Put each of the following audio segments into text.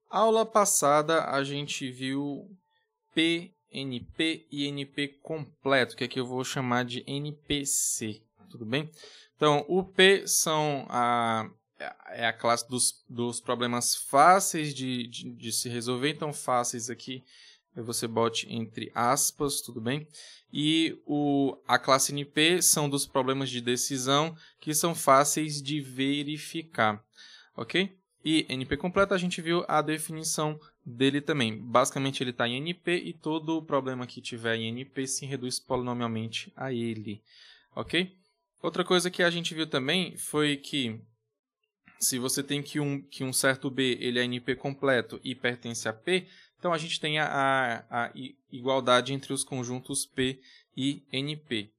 Aula passada a gente viu P, NP e NP completo, que aqui eu vou chamar de NPC, tudo bem? Então, o P é a classe dos problemas fáceis de se resolver, então fáceis aqui você bote entre aspas, tudo bem? E a classe NP são dos problemas de decisão que são fáceis de verificar, ok? E NP completo a gente viu a definição dele também. Basicamente ele está em NP e todo problema que tiver em NP se reduz polinomialmente a ele, ok? Outra coisa que a gente viu também foi que se você tem que um certo B ele é NP completo e pertence a P, então a gente tem a igualdade entre os conjuntos P e NP,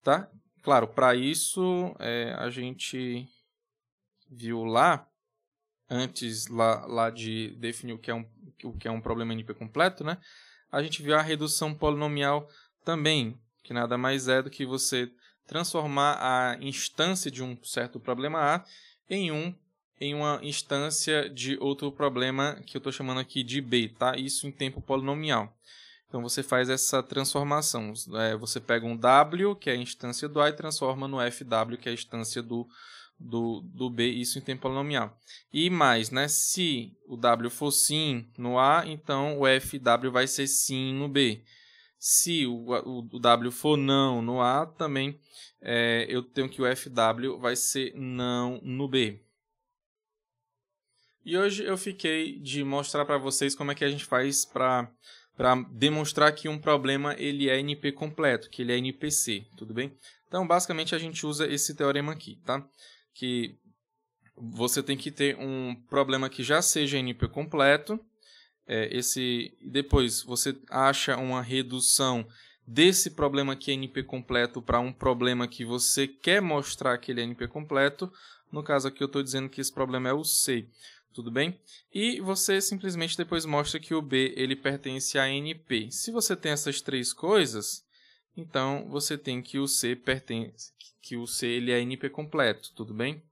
tá? Claro, para isso a gente viu antes de definir o que é um problema NP completo, né? A gente viu a redução polinomial também, que nada mais é do que você transformar a instância de um certo problema A em uma instância de outro problema que eu estou chamando aqui de B, tá? Isso em tempo polinomial. Então você faz essa transformação. Você pega um W, que é a instância do A, e transforma no FW, que é a instância do B, isso em tempo polinomial. E mais, né? Se o W for sim no A, então o FW vai ser sim no B. Se o W for não no A, também eu tenho que o FW vai ser não no B. E hoje eu fiquei de mostrar para vocês como é que a gente faz para demonstrar que um problema ele é NP completo, que ele é NPC, tudo bem? Então, basicamente, a gente usa esse teorema aqui, tá? Que você tem que ter um problema que já seja NP completo, depois você acha uma redução desse problema que é NP completo para um problema que você quer mostrar que ele é NP completo. No caso aqui eu estou dizendo que esse problema é o C, tudo bem? E você simplesmente depois mostra que o B ele pertence a NP. Se você tem essas três coisas, então você tem que o C ele é NP completo, tudo bem?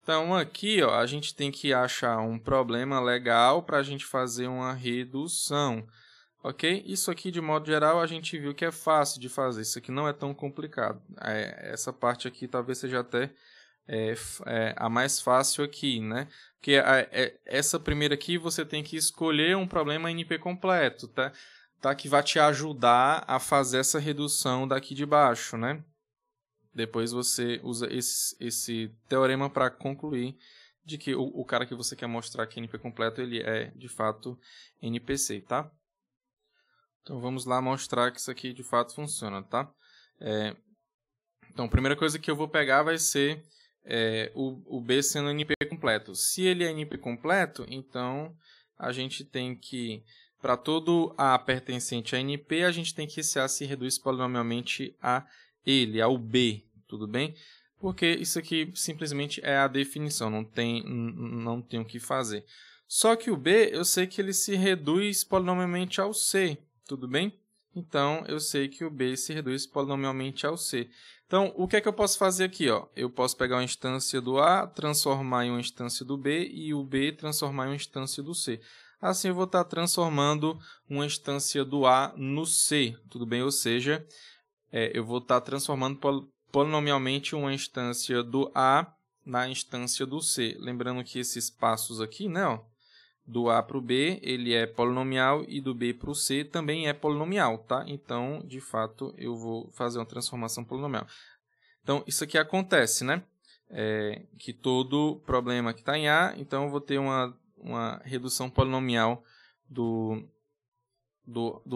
Então aqui a gente tem que achar um problema legal para a gente fazer uma redução, ok? Isso aqui de modo geral a gente viu que é fácil de fazer, isso aqui não é tão complicado. Essa parte aqui talvez seja até a mais fácil aqui, né? Porque essa primeira aqui você tem que escolher um problema NP completo, tá? Que vai te ajudar a fazer essa redução daqui de baixo, né? Depois você usa esse teorema para concluir de que o cara que você quer mostrar que é NP completo ele é de fato NPC, tá? Então vamos lá mostrar que isso aqui de fato funciona, tá? Então a primeira coisa que eu vou pegar vai ser o B sendo NP completo. Se ele é NP completo, então a gente tem que, para todo A pertencente a NP, a gente tem que esse A se reduz polinomialmente a ele, ao B, tudo bem? Porque isso aqui simplesmente é a definição, não tem o que fazer. Só que o B, eu sei que ele se reduz polinomialmente ao C, tudo bem? Então, eu sei que o B se reduz polinomialmente ao C. Então, o que é que eu posso fazer aqui? Eu posso pegar uma instância do A, transformar em uma instância do B, e o B transformar em uma instância do C. Assim, eu vou estar transformando uma instância do A no C, tudo bem? Ou seja, eu vou estar transformando polinomialmente uma instância do A na instância do C. Lembrando que esses passos aqui, né, do A para o B, ele é polinomial e do B para o C também é polinomial, tá? Então, de fato, eu vou fazer uma transformação polinomial. Então, isso aqui acontece, né? Que todo problema que está em A, então eu vou ter uma redução polinomial do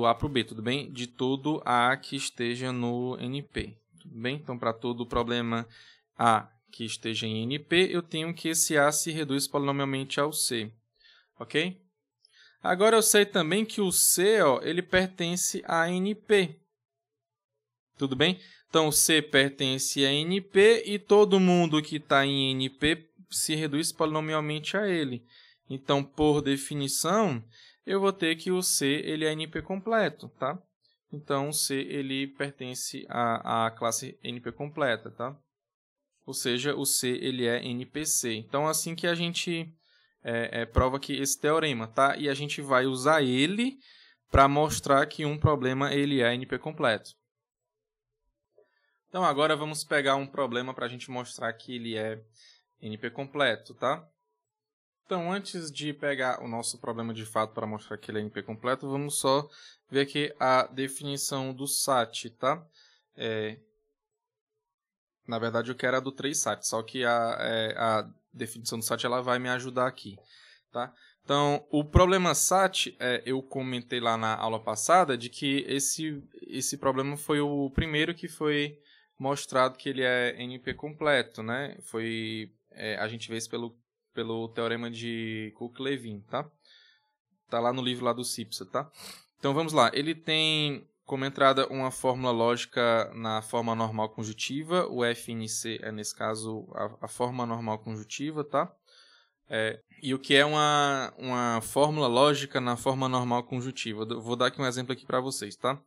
A para o B, tudo bem? De todo A que esteja no NP, tudo bem? Então, para todo problema A que esteja em NP, eu tenho que esse A se reduz polinomialmente ao C, ok? Agora, eu sei também que o C ele pertence a NP, tudo bem? Então, o C pertence a NP e todo mundo que está em NP se reduz polinomialmente a ele. Então, por definição, eu vou ter que o C ele é NP completo, tá? Então, o C ele pertence à classe NP completa, tá? Ou seja, o C ele é NPC. Então, assim que a gente prova aqui esse teorema, tá? E a gente vai usar ele para mostrar que um problema ele é NP completo. Então agora vamos pegar um problema para a gente mostrar que ele é NP completo, tá? Então antes de pegar o nosso problema de fato para mostrar que ele é NP completo, vamos só ver aqui a definição do SAT, tá? Na verdade eu quero a do 3SAT, só que a definição do SAT ela vai me ajudar aqui, tá? Então, o problema SAT, eu comentei lá na aula passada de que esse problema foi o primeiro que foi mostrado que ele é NP completo, né? A gente vê isso pelo teorema de Cook-Levin, tá? Tá lá no livro lá do CIPSA, tá? Então, vamos lá. Ele tem como entrada uma fórmula lógica na forma normal conjuntiva. O FNC é, nesse caso, a forma normal conjuntiva, tá? E o que é uma fórmula lógica na forma normal conjuntiva? Vou dar aqui um exemplo aqui para vocês, tá?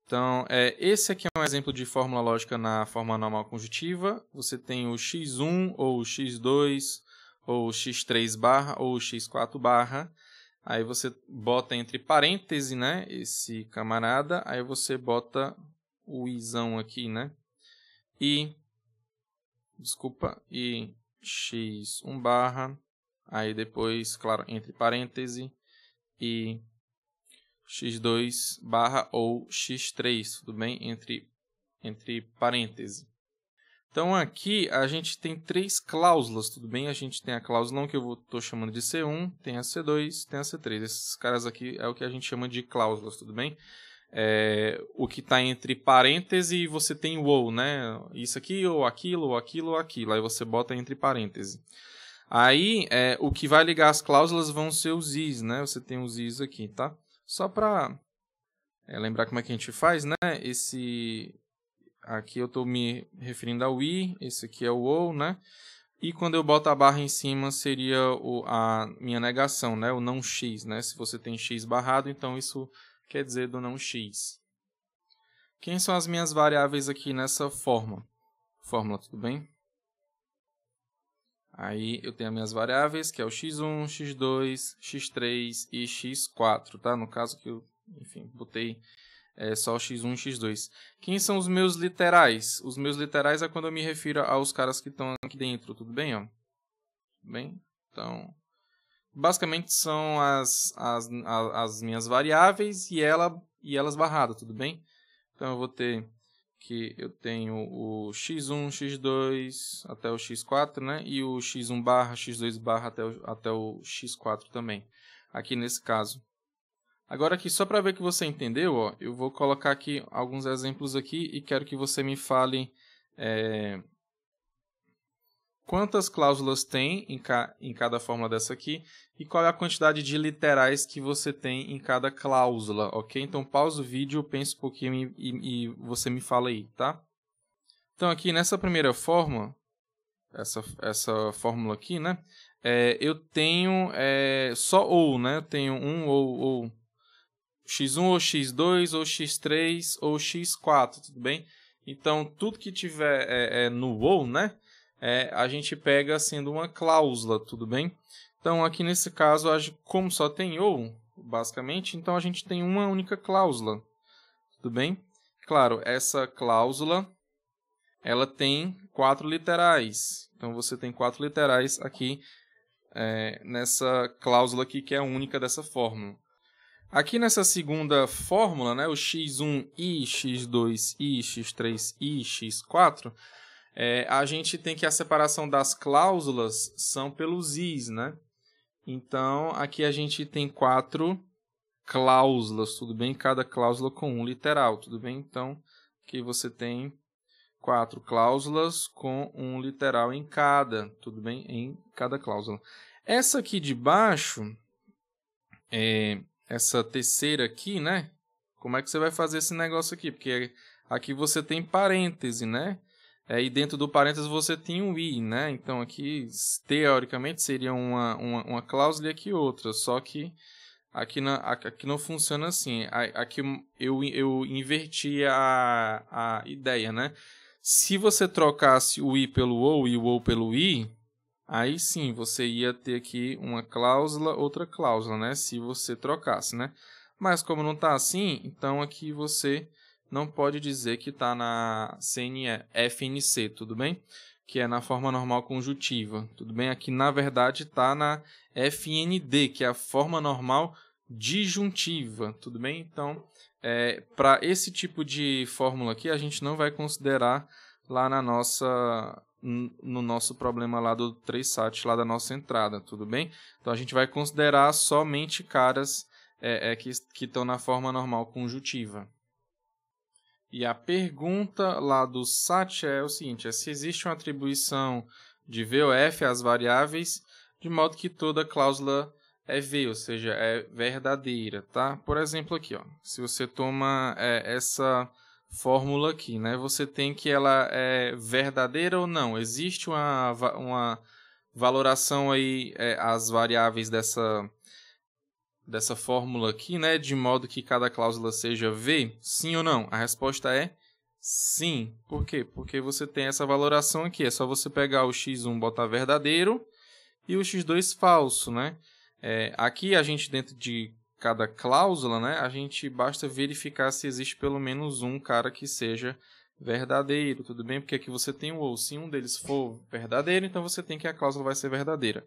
Então, esse aqui é um exemplo de fórmula lógica na forma normal conjuntiva. Você tem o x1, ou o x2, ou o x3 barra, ou o x4 barra. Aí você bota entre parênteses, né, esse camarada. Aí você bota o izão aqui, né? E x1 barra. Aí depois, claro, entre parênteses e x2 barra ou x3, tudo bem? Entre parênteses. Então aqui a gente tem 3 cláusulas, tudo bem? A gente tem a cláusula 1 que eu estou chamando de C1, tem a C2, tem a C3. Esses caras aqui é o que a gente chama de cláusulas, tudo bem? O que está entre parênteses e você tem o ou, né? Isso aqui, ou aquilo, ou aquilo, ou aquilo. Aí você bota entre parênteses. Aí, o que vai ligar as cláusulas vão ser os is, né? Você tem os is aqui, tá? Só para lembrar como é que a gente faz, né? Aqui eu estou me referindo ao i, esse aqui é o ou, né? E quando eu boto a barra em cima seria a minha negação, né? O não x, né? Se você tem x barrado, então isso quer dizer do não x. Quem são as minhas variáveis aqui nessa fórmula, tudo bem? Aí eu tenho as minhas variáveis, que é o x1, x2, x3 e x4, tá? No caso que eu, enfim, botei só o x1 e x2. Quem são os meus literais? Os meus literais é quando eu me refiro aos caras que estão aqui dentro, tudo bem? Ó? Tudo bem? Então, basicamente são as minhas variáveis e elas barradas, tudo bem? Então eu vou ter que eu tenho o x1, x2 até o x4, né? E o x1 barra, x2 barra até o x4 também, aqui nesse caso. Agora aqui, só para ver que você entendeu, ó, eu vou colocar aqui alguns exemplos aqui e quero que você me fale quantas cláusulas tem em cada fórmula dessa aqui e qual é a quantidade de literais que você tem em cada cláusula, ok? Então, pausa o vídeo, pense um pouquinho e você me fala aí, tá? Então, aqui nessa primeira fórmula, essa fórmula aqui, né? Eu tenho só ou, né? Eu tenho um ou x1 ou x2 ou x3 ou x4, tudo bem? Então, tudo que tiver no ou, né? A gente pega sendo uma cláusula, tudo bem? Então, aqui nesse caso, como só tem ou, basicamente, então a gente tem uma única cláusula, tudo bem? Claro, essa cláusula, ela tem 4 literais. Então, você tem 4 literais aqui nessa cláusula aqui, que é a única dessa fórmula. Aqui nessa segunda fórmula, né, o x1i, x2i, x3i, x4, a gente tem que a separação das cláusulas são pelos is, né? Então, aqui a gente tem 4 cláusulas, tudo bem? Cada cláusula com um literal, tudo bem? Então, aqui você tem 4 cláusulas com um literal em cada, tudo bem? Em cada cláusula. Essa aqui de baixo, essa terceira aqui, né? Como é que você vai fazer esse negócio aqui? Porque aqui você tem parêntese, né? E dentro do parênteses você tem um i, né? Então aqui, teoricamente, seria uma cláusula e aqui outra. Só que aqui não funciona assim. Aqui eu inverti a ideia, né? Se você trocasse o i pelo ou e o ou pelo i, Aí sim, você ia ter aqui uma cláusula, outra cláusula, né? Se você trocasse, né? Mas como não está assim, então aqui você não pode dizer que está na FNC, tudo bem? Que é na forma normal conjuntiva, tudo bem? Aqui, na verdade, está na FND, que é a forma normal disjuntiva, tudo bem? Então, para esse tipo de fórmula aqui, a gente não vai considerar lá no nosso problema lá do 3SAT, lá da nossa entrada, tudo bem? Então, a gente vai considerar somente caras que estão na forma normal conjuntiva. E a pergunta lá do SAT é o seguinte, se existe uma atribuição de V ou F às variáveis, de modo que toda cláusula é V, ou seja, é verdadeira, tá? Por exemplo, aqui, ó, se você toma essa fórmula aqui, né? Você tem que ela é verdadeira ou não. Existe uma valoração aí às variáveis dessa fórmula aqui, né? De modo que cada cláusula seja V? Sim ou não? A resposta é sim. Por quê? Porque você tem essa valoração aqui. É só você pegar o x1 botar verdadeiro e o x2 falso, né? Aqui a gente, dentro de cada cláusula, né, a gente basta verificar se existe pelo menos um cara que seja verdadeiro, tudo bem? Porque aqui você tem o ou. Se um deles for verdadeiro, então você tem que a cláusula vai ser verdadeira.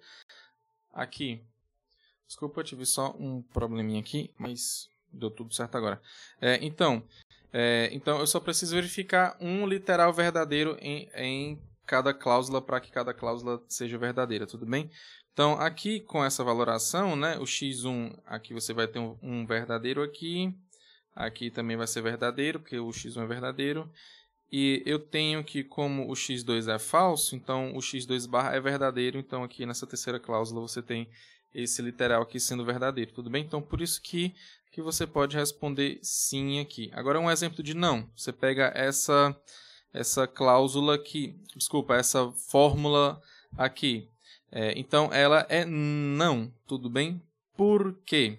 Aqui, desculpa, eu tive só um probleminha aqui, mas deu tudo certo agora. Então eu só preciso verificar um literal verdadeiro em cada cláusula para que cada cláusula seja verdadeira, tudo bem? Então, aqui com essa valoração, né, o x1, aqui você vai ter um verdadeiro aqui também vai ser verdadeiro, porque o x1 é verdadeiro, e eu tenho que, como o x2 é falso, então o x2 barra é verdadeiro, então aqui nessa terceira cláusula você tem esse literal aqui sendo verdadeiro, tudo bem? Então, por isso que você pode responder sim aqui. Agora, um exemplo de não. Você pega essa cláusula aqui, desculpa, essa fórmula aqui. Então, ela é não, tudo bem? Por quê?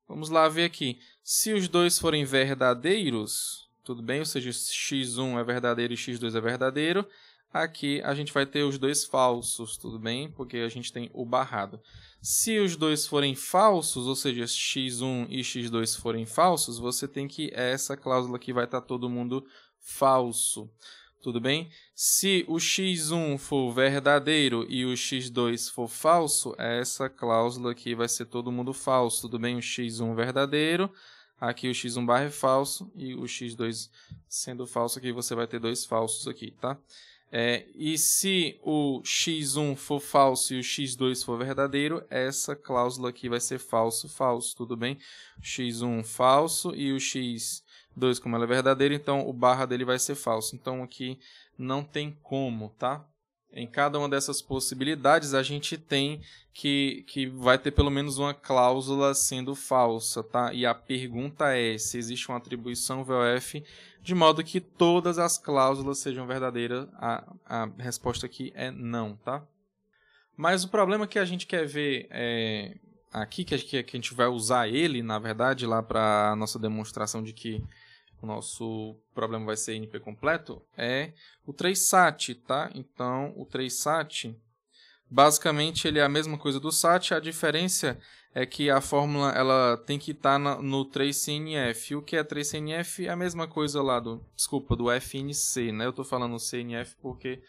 Vamos lá ver aqui. Se os dois forem verdadeiros, tudo bem? Ou seja, x1 é verdadeiro e x2 é verdadeiro. Aqui a gente vai ter os dois falsos, tudo bem? Porque a gente tem o barrado. Se os dois forem falsos, ou seja, x1 e x2 forem falsos, você tem que essa cláusula aqui vai estar todo mundo falso. Tudo bem? Se o x1 for verdadeiro e o x2 for falso, essa cláusula aqui vai ser todo mundo falso. Tudo bem? O x1 verdadeiro, aqui o x1 barra é falso e o x2 sendo falso, aqui você vai ter dois falsos aqui, tá? E se o x1 for falso e o x2 for verdadeiro, essa cláusula aqui vai ser falso, falso, tudo bem? x1 falso e o x2, como ela é verdadeira, então o barra dele vai ser falso. Então aqui não tem como, tá? Em cada uma dessas possibilidades, a gente tem que vai ter pelo menos uma cláusula sendo falsa, tá? E a pergunta é se existe uma atribuição VOF de modo que todas as cláusulas sejam verdadeiras. A resposta aqui é não, tá? Mas o problema que a gente quer ver aqui, que a gente vai usar ele, na verdade, lá para a nossa demonstração de que o nosso problema vai ser NP completo, é o 3SAT, tá? Então, o 3SAT, basicamente, ele é a mesma coisa do SAT, a diferença é que a fórmula ela tem que estar no 3CNF. O que é 3CNF? É a mesma coisa lá do FNC, né? Eu estou falando CNF porque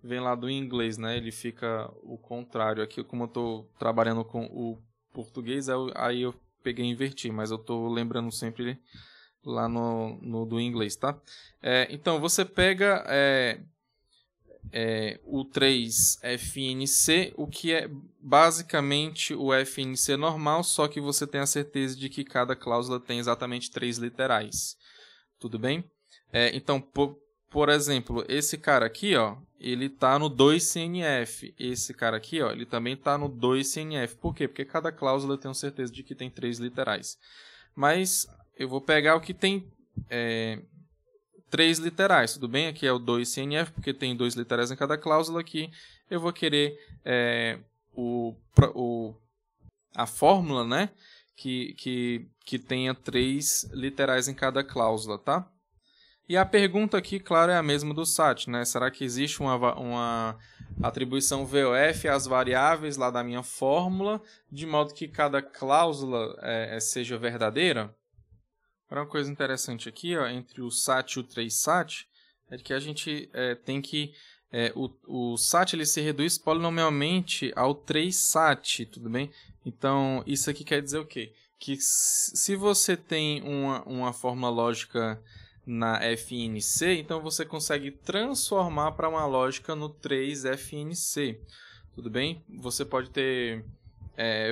vem lá do inglês, né? Ele fica o contrário. Aqui, como eu estou trabalhando com o português, aí eu peguei e inverti, mas eu estou lembrando sempre lá no do inglês, tá? Então, você pega o 3FNC, o que é basicamente o FNC normal, só que você tem a certeza de que cada cláusula tem exatamente 3 literais. Tudo bem? Então, por exemplo, esse cara aqui, ó, ele está no 2CNF. Esse cara aqui, ó, ele também está no 2CNF. Por quê? Porque cada cláusula eu tenho certeza de que tem 3 literais. Mas eu vou pegar o que tem 3 literais, tudo bem? Aqui é o 2CNF, porque tem 2 literais em cada cláusula. Aqui eu vou querer a fórmula, né? Que tenha 3 literais em cada cláusula, tá? E a pergunta aqui, claro, é a mesma do SAT, né? Será que existe uma atribuição VOF às variáveis lá da minha fórmula, de modo que cada cláusula seja verdadeira? Uma coisa interessante aqui, ó, entre o SAT e o 3SAT, é que a gente tem que... o SAT ele se reduz polinomialmente ao 3SAT, tudo bem? Então, isso aqui quer dizer o quê? Que se você tem uma fórmula lógica na FNC, então você consegue transformar para uma lógica no 3FNC, tudo bem? Você pode ter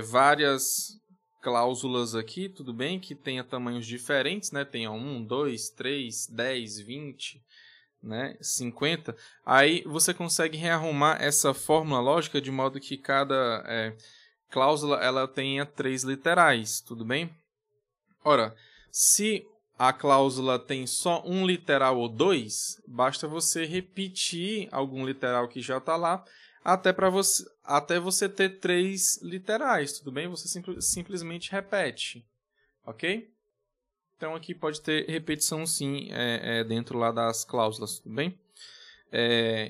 várias cláusulas aqui, tudo bem? Que tenha tamanhos diferentes, né? Tenha 1, 2, 3, 10, 20, né? 50. Aí você consegue rearrumar essa fórmula lógica de modo que cada cláusula ela tenha 3 literais, tudo bem? Ora, se a cláusula tem só um literal ou 2, basta você repetir algum literal que já está lá, até você ter 3 literais, tudo bem? Você simplesmente repete, ok? Então aqui pode ter repetição sim dentro lá das cláusulas, tudo bem?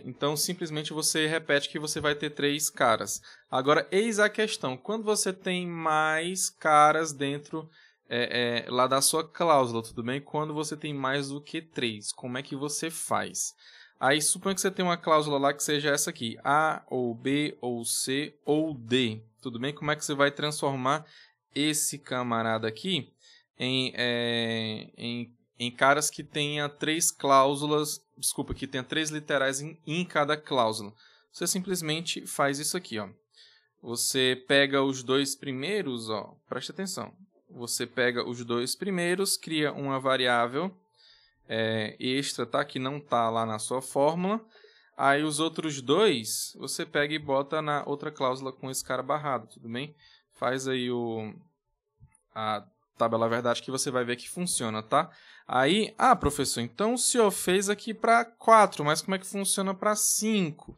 Então simplesmente você repete que você vai ter 3 caras. Agora, eis a questão, quando você tem mais caras dentro lá da sua cláusula, tudo bem? Quando você tem mais do que 3, como é que você faz? Aí suponha que você tem uma cláusula lá que seja essa aqui, A, ou B, ou C, ou D, tudo bem? Como é que você vai transformar esse camarada aqui em caras que tenha 3 cláusulas, desculpa, que tenha 3 literais em cada cláusula? Você simplesmente faz isso aqui, ó. Você pega os 2 primeiros, ó, preste atenção. Você pega os 2 primeiros, cria uma variável extra, tá? Que não está lá na sua fórmula. Aí os outros 2, você pega e bota na outra cláusula com esse cara barrado, tudo bem? Faz aí a tabela verdade que você vai ver que funciona, tá? Aí, professor, então o senhor fez aqui para 4, mas como é que funciona para 5?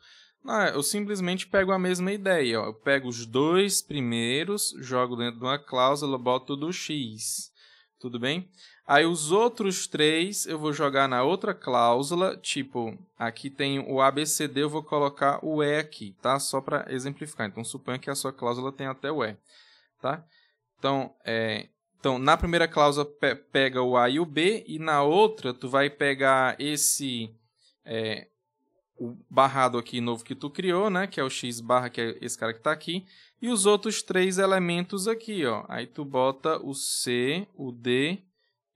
Eu simplesmente pego a mesma ideia, ó. Eu pego os 2 primeiros, jogo dentro de uma cláusula, boto do X, tudo bem? Aí os outros 3 eu vou jogar na outra cláusula, tipo, aqui tem o ABCD, eu vou colocar o E aqui, tá? Só para exemplificar. Então, suponha que a sua cláusula tem até o E, tá? Então, na primeira cláusula pega o A e o B, e na outra tu vai pegar o barrado aqui novo que tu criou, né? Que é o X barra, que é esse cara que está aqui, e os outros 3 elementos aqui, ó. Aí tu bota o C, o D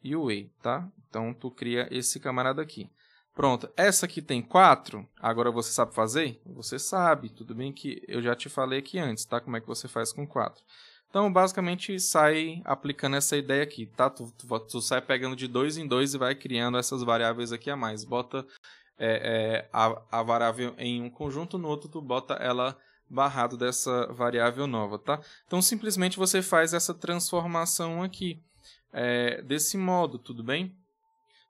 e o E, tá? Então, tu cria esse camarada aqui. Pronto, essa aqui tem 4, agora você sabe fazer? Você sabe, tudo bem que eu já te falei aqui antes, tá? Como é que você faz com 4. Então, basicamente, sai aplicando essa ideia aqui, tá? Tu sai pegando de 2 em 2 e vai criando essas variáveis aqui a mais. Bota a variável em um conjunto, no outro tu bota ela barrado dessa variável nova, tá? Então, simplesmente você faz essa transformação aqui. Desse modo, tudo bem?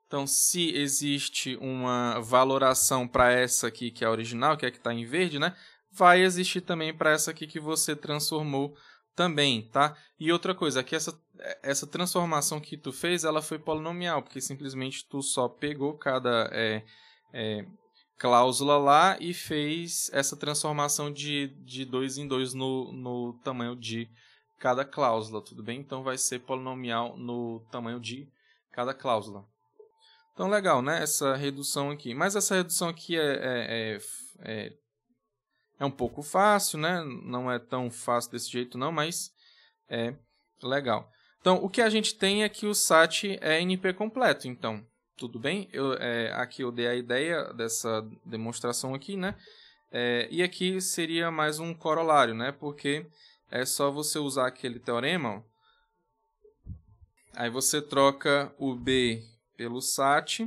Então, se existe uma valoração para essa aqui, que é a original, que é a que está em verde, né? Vai existir também para essa aqui que você transformou também, tá? E outra coisa, aqui essa transformação que tu fez, ela foi polinomial, porque simplesmente tu só pegou cada cláusula lá e fez essa transformação de 2 em 2 no tamanho de cada cláusula, tudo bem? Então, vai ser polinomial no tamanho de cada cláusula. Então, legal, né? Essa redução aqui. Mas essa redução aqui é um pouco fácil, né? Não é tão fácil desse jeito, não, mas é legal. Então, o que a gente tem é que o SAT é NP completo, então, tudo bem? Aqui eu dei a ideia dessa demonstração aqui, né? E aqui seria mais um corolário, né? Porque é só você usar aquele teorema, ó. Aí você troca o B pelo SAT,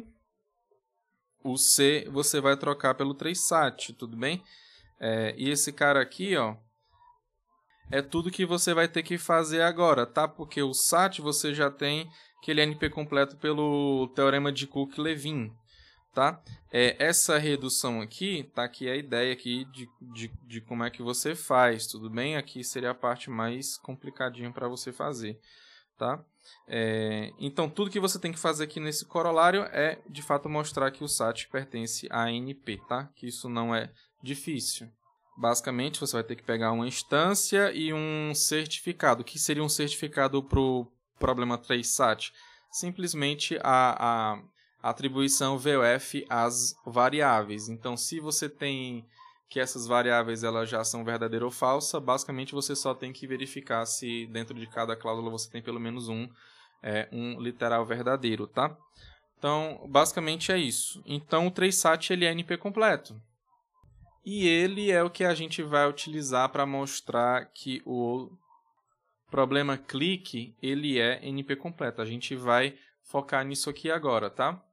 o C você vai trocar pelo 3SAT, tudo bem? E esse cara aqui, ó, é tudo que você vai ter que fazer agora, tá? Porque o SAT você já tem aquele NP completo pelo teorema de Cook-Levin, tá? Essa redução aqui, tá aqui a ideia aqui de como é que você faz, tudo bem? Aqui seria a parte mais complicadinha para você fazer. tá? Então, tudo que você tem que fazer aqui nesse corolário é, de fato, mostrar que o SAT pertence a ANP, tá? Que isso não é difícil. Basicamente, você vai ter que pegar uma instância e um certificado. O que seria um certificado para o problema 3 SAT? Simplesmente a atribuição VOF às variáveis. Então, se você tem que essas variáveis elas já são verdadeira ou falsa, basicamente você só tem que verificar se dentro de cada cláusula você tem pelo menos um literal verdadeiro, tá? Então, basicamente é isso. Então, o 3SAT ele é NP completo. E ele é o que a gente vai utilizar para mostrar que o problema clique ele é NP completo. A gente vai focar nisso aqui agora, tá?